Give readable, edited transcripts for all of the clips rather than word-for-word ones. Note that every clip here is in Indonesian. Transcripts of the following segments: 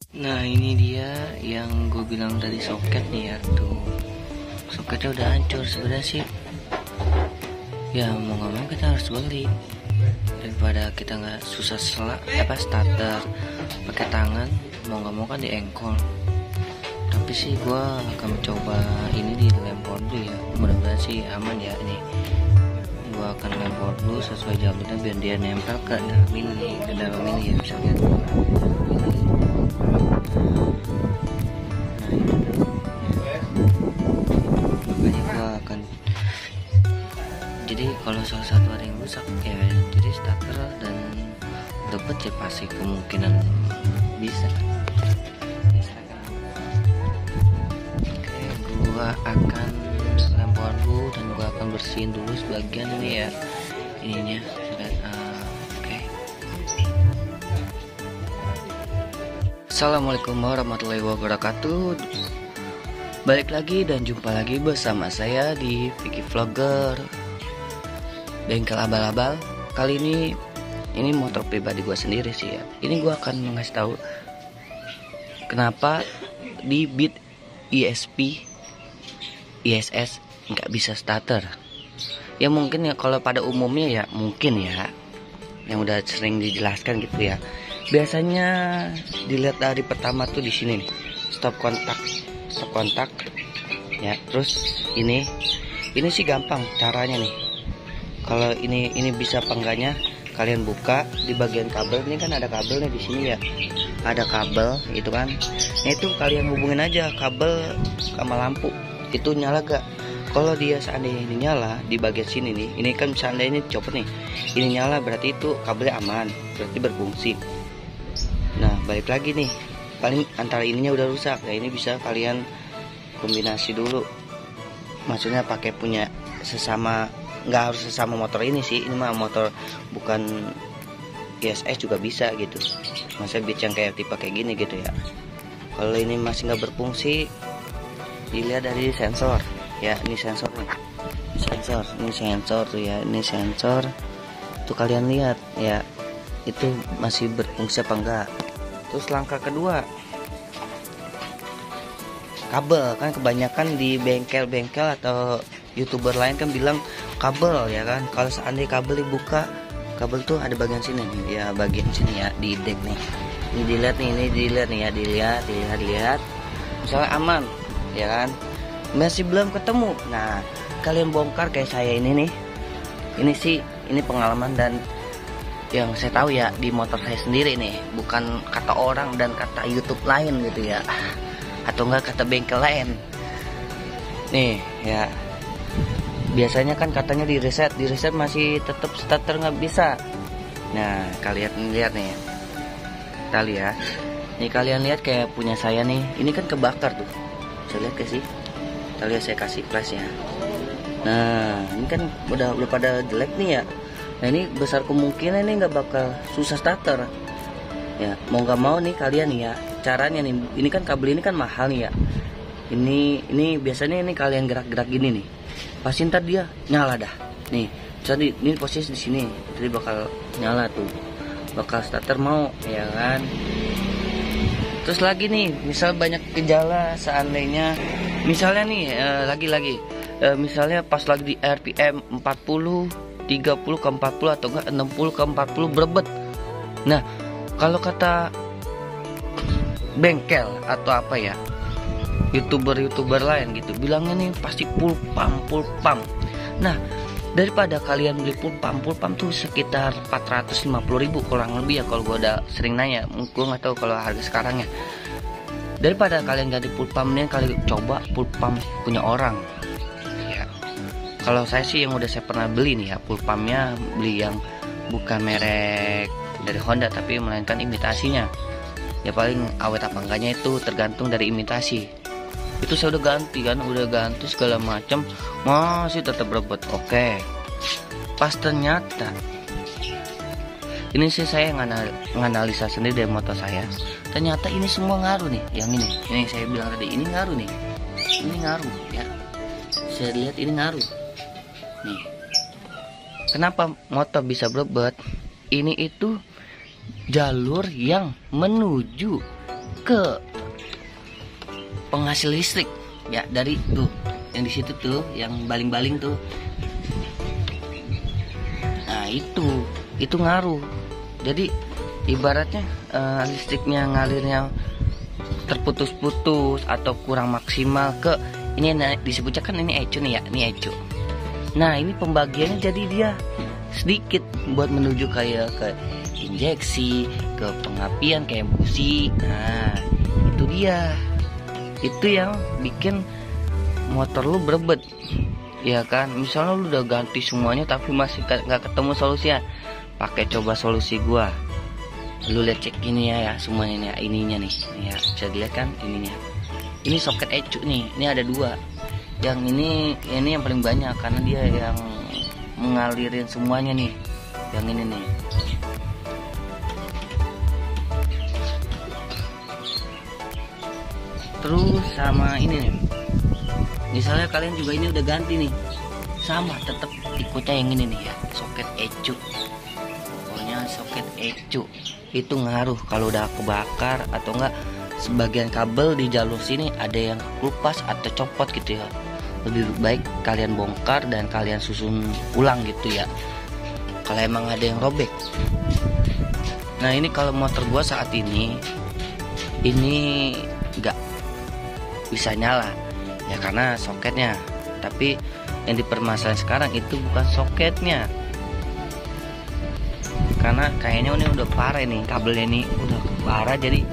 Nah ini dia yang gue bilang tadi soket nih ya. Tuh soketnya udah hancur sebenarnya sih. Ya mau gak mau kita harus beli, daripada kita nggak susah starter pakai tangan. Mau nggak mau kan diengkol. Tapi sih gue akan mencoba ini di lempor dulu ya. Mudah-mudahan sih aman ya. Ini gue akan lempor dulu sesuai jalurnya biar dia nempel ke dalam ini, ya bisa lihat. Nah itu tuh makanya gue akan, jadi kalau salah satu ada yang rusak ya jadi starter dan debet ya pasti kemungkinan bisa. Oke, gua akan lempar dulu dan gua akan bersihin dulu sebagian ini ya ininya. Oke. Assalamualaikum warahmatullahi wabarakatuh. Balik lagi dan jumpa lagi bersama saya di Vicky Vlogger Bengkel Abal-Abal. Kali ini motor pribadi gue sendiri sih ya. Ini gue akan ngasih tahu kenapa di Beat ESP ISS nggak bisa starter. Ya mungkin ya kalau pada umumnya ya mungkin ya yang udah sering dijelaskan gitu ya. Biasanya dilihat dari pertama tuh di sini nih, stop kontak ya. Terus ini sih gampang caranya nih. Kalau ini bisa apa enggaknya, kalian buka di bagian kabel. Ini kan ada kabelnya di sini ya, ada kabel gitu kan. Nah itu kalian hubungin aja kabel sama lampu, itu nyala gak? Kalau dia seandainya ini nyala di bagian sini nih, ini kan seandainya ini copot nih, ini nyala berarti itu kabelnya aman, berarti berfungsi. Nah balik lagi nih, paling antara ininya udah rusak ya, ini bisa kalian kombinasi dulu. Maksudnya pakai punya sesama, nggak harus sesama motor ini sih, ini mah motor bukan ISS juga bisa gitu. Masa beat yang kayak tipe kayak gini gitu ya. Kalau ini masih nggak berfungsi, dilihat dari sensor ya. Ini sensor nih, ini sensor tuh ya, ini sensor tuh kalian lihat ya, itu masih berfungsi apa enggak. Terus langkah kedua, kabel. Kan kebanyakan di bengkel-bengkel atau YouTuber lain kan bilang kabel ya kan. Kalau seandainya kabel dibuka, kabel tuh ada bagian sini nih ya, bagian sini ya di deck nih. Ini dilihat nih ya, dilihat. Misalnya aman ya kan, masih belum ketemu. Nah kalian bongkar kayak saya ini nih. Ini pengalaman dan yang saya tahu ya di motor saya sendiri nih, bukan kata orang dan kata YouTube lain gitu ya, atau enggak kata bengkel lain nih ya. Biasanya kan katanya di reset masih tetap starter nggak bisa. Nah kalian lihat nih, kita lihat nih, kalian lihat kayak punya saya nih, ini kan kebakar tuh, saya lihat sih, kita lihat saya kasih flashnya. Nah ini kan udah pada jelek nih ya. Nah ini besar kemungkinan ini nggak bakal susah starter ya. Mau nggak mau nih kalian nih ya, caranya nih, ini kan kabel ini kan mahal nih ya. Ini biasanya ini kalian gerak-gerak gini nih, pasti ntar dia nyala dah nih. Jadi ini posisi di sini, jadi bakal nyala tuh, bakal starter mau ya kan. Terus lagi nih, misal banyak gejala seandainya, misalnya nih lagi misalnya pas lagi di RPM 40 30 ke 40 atau enggak 60 ke 40 berebet. Nah kalau kata bengkel atau apa ya, YouTuber lain gitu bilangnya nih pasti full pump. Nah daripada kalian beli full pump tuh sekitar 450.000 kurang lebih ya, kalau gue udah sering nanya. Gue nggak tahu kalau harga sekarangnya. Daripada kalian ganti full pump nih, kalian coba full pump punya orang. Kalau saya sih yang udah saya pernah beli nih ya, full pumpnya beli yang bukan merek dari Honda tapi melainkan imitasinya. Ya paling awet apa enggaknya itu tergantung dari imitasi. Itu saya udah ganti segala macam, masih tetap berebut. Oke. Pas ternyata ini sih saya nganalisa sendiri dari motor saya. Ternyata ini semua ngaruh nih, yang ini saya bilang tadi, ini ngaruh nih. Ini ngaruh ya. Saya lihat ini ngaruh. Nih, kenapa motor bisa berebut? Ini itu jalur yang menuju ke penghasil listrik ya, dari tuh yang di situ tuh yang baling-baling tuh. Nah itu ngaruh. Jadi ibaratnya listriknya ngalirnya terputus-putus atau kurang maksimal ke ini, disebutnya kan ini ecu nih ya, ini ecu. Nah ini pembagiannya jadi dia sedikit buat menuju kayak ke injeksi, ke pengapian kayak busi. Nah itu dia, itu yang bikin motor lu berebet ya kan. Misalnya lu udah ganti semuanya tapi masih nggak ketemu solusinya, pakai coba solusi gua. Lu lihat cek ini ya semuanya nih ya, ininya nih ya, bisa dilihat kan ininya. Ini soket ecu nih, ini ada dua. Yang ini yang paling banyak karena dia yang mengalirin semuanya nih, yang ini nih. Terus sama ini nih, misalnya kalian juga ini udah ganti nih, sama tetap ikutnya yang ini nih ya, soket ecu. Pokoknya soket ecu itu ngaruh kalau udah kebakar atau enggak sebagian kabel di jalur sini ada yang kelupas atau copot gitu ya. Lebih baik kalian bongkar dan kalian susun ulang gitu ya, kalau emang ada yang robek. Nah ini kalau motor gua saat ini enggak bisa nyala ya karena soketnya. Tapi yang dipermasalahan sekarang itu bukan soketnya, karena kayaknya ini udah parah nih, kabelnya ini udah parah. Jadi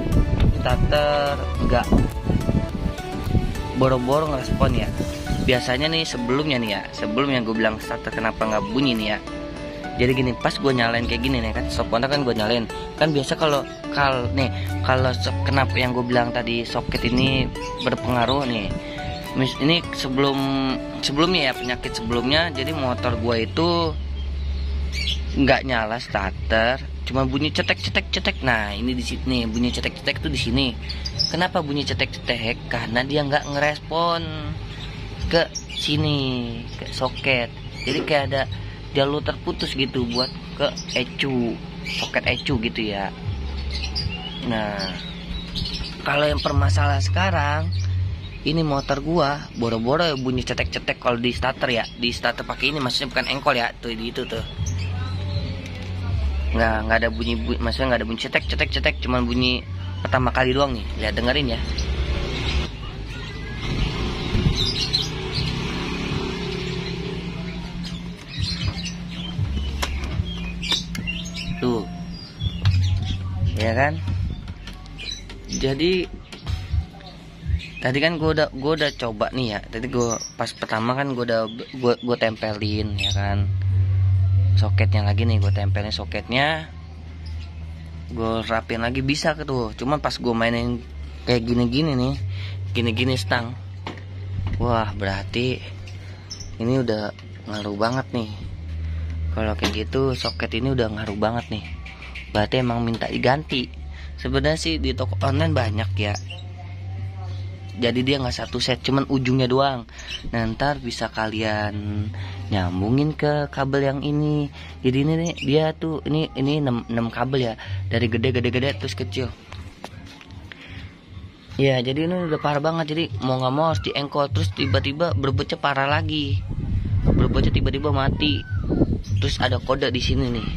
starter enggak boro-boro ngerespon ya. Biasanya nih sebelumnya nih ya, sebelum yang gue bilang starter kenapa nggak bunyi nih ya. Jadi gini, pas gue nyalain kayak gini nih kan, stop kontak kan gue nyalain. Kan biasa kalau kenapa yang gue bilang tadi soket ini berpengaruh nih. Ini sebelumnya ya, penyakit sebelumnya. Jadi motor gue itu nggak nyala starter, cuma bunyi cetek. Nah ini di sini bunyi cetek tuh di sini. Kenapa bunyi cetek? Karena dia nggak ngerespon ke sini, ke soket. Jadi kayak ada jalur terputus gitu buat ke ecu, soket ecu gitu ya. Nah kalau yang permasalahan sekarang ini motor gua boro-boro bunyi cetek kalau di starter ya, di starter pakai ini, maksudnya bukan engkol ya, tuh di itu tuh nggak ada bunyi, maksudnya nggak ada bunyi cetek, cuman bunyi pertama kali doang nih. Lihat, dengerin ya. Tuh ya kan. Jadi tadi kan gue udah coba nih ya. Tadi gue pas pertama kan gue tempelin ya kan soketnya lagi nih, gue tempelin soketnya, gue rapin lagi bisa ke tuh. Cuman pas gue mainin kayak gini stang, wah berarti ini udah ngaruh banget nih. Kalau kayak gitu soket ini udah ngaruh banget nih, berarti emang minta diganti. Sebenarnya sih di toko online banyak ya, jadi dia nggak satu set, cuman ujungnya doang. Nah ntar bisa kalian nyambungin ke kabel yang ini. Jadi ini nih dia tuh ini 6 kabel ya, dari gede terus kecil ya. Jadi ini udah parah banget, jadi mau nggak mau harus diengkol. Terus tiba-tiba berbecah parah lagi, berbecah tiba-tiba mati. Terus ada kode di sini nih,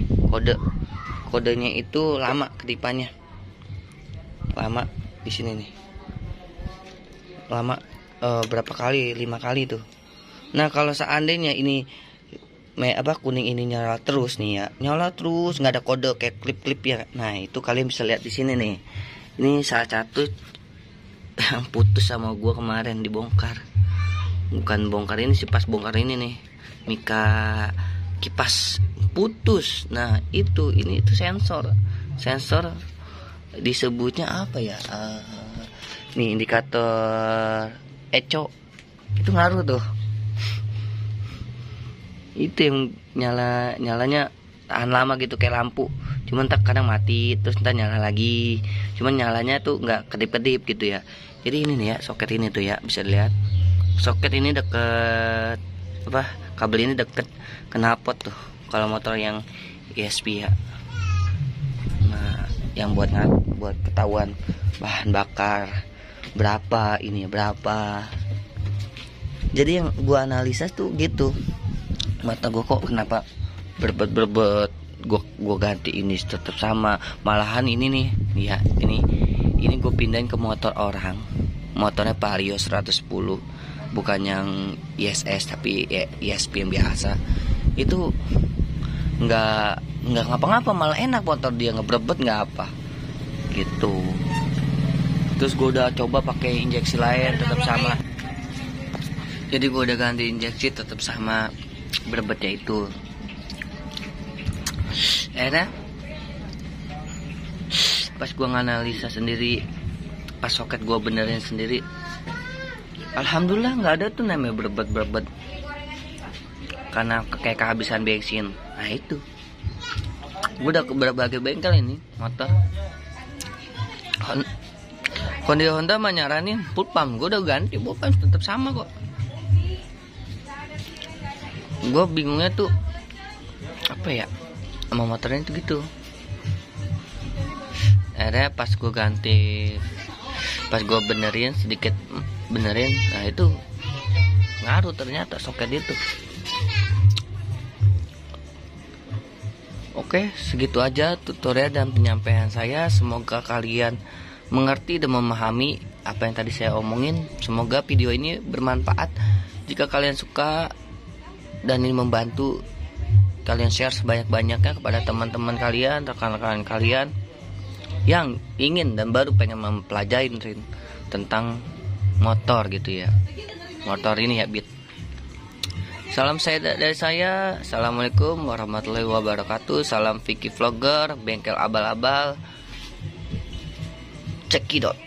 kodenya itu lama ketipannya, lama di sini nih, lama berapa kali, 5 kali tuh. Nah kalau seandainya ini kuning ini nyala terus nih ya, nyala terus nggak ada kode kayak klip ya. Nah itu kalian bisa lihat di sini nih, ini salah satu yang putus sama gua kemarin dibongkar. Bukan bongkar ini sih, pas bongkar ini nih, mika kipas putus. Nah itu sensor disebutnya apa ya, nih indikator eco itu ngaruh tuh. Itu yang nyalanya tahan lama gitu kayak lampu, cuman tak kadang mati terus ntar nyala lagi, cuman nyalanya tuh nggak kedip-kedip gitu ya. Jadi ini nih ya soket ini tuh ya, bisa dilihat soket ini deket kabel ini deket knalpot tuh kalau motor yang ESP ya. Nah yang buat ketahuan bahan bakar berapa, ini berapa. Jadi yang gua analisa tuh gitu, mata gua kok kenapa berbet, gua ganti ini tetap sama, malahan ini nih ya, ini gue pindahin ke motor orang, motornya Vario 110, bukan yang ISS tapi ESP yang biasa. Itu nggak ngapa-ngapa, malah enak motor dia, ngebrebet nggak apa gitu. Terus gue udah coba pakai injeksi lain tetap sama, jadi gue udah ganti injeksi tetap sama, berebetnya itu enak. Pas gue nganalisa sendiri, pas soket gue benerin sendiri, alhamdulillah nggak ada tuh namanya berebet karena kayak kehabisan bensin. Nah itu gue udah ke berbagai bengkel ini motor. Honda mah nyaranin full pump, gue udah ganti full pump tetap sama kok. Gue bingungnya tuh apa ya sama motornya itu gitu. Akhirnya pas gue ganti, pas gue benerin sedikit, nah itu ngaruh ternyata soket itu. Oke, segitu aja tutorial dan penyampaian saya. Semoga kalian mengerti dan memahami apa yang tadi saya omongin. Semoga video ini bermanfaat. Jika kalian suka dan ini membantu, kalian share sebanyak-banyaknya kepada teman-teman kalian, rekan-rekan kalian yang ingin dan baru pengen mempelajari tentang motor gitu ya, motor ini ya Beat. Salam dari saya. Assalamualaikum warahmatullahi wabarakatuh. Salam Vicky Vlogger, bengkel abal-abal, cekidot.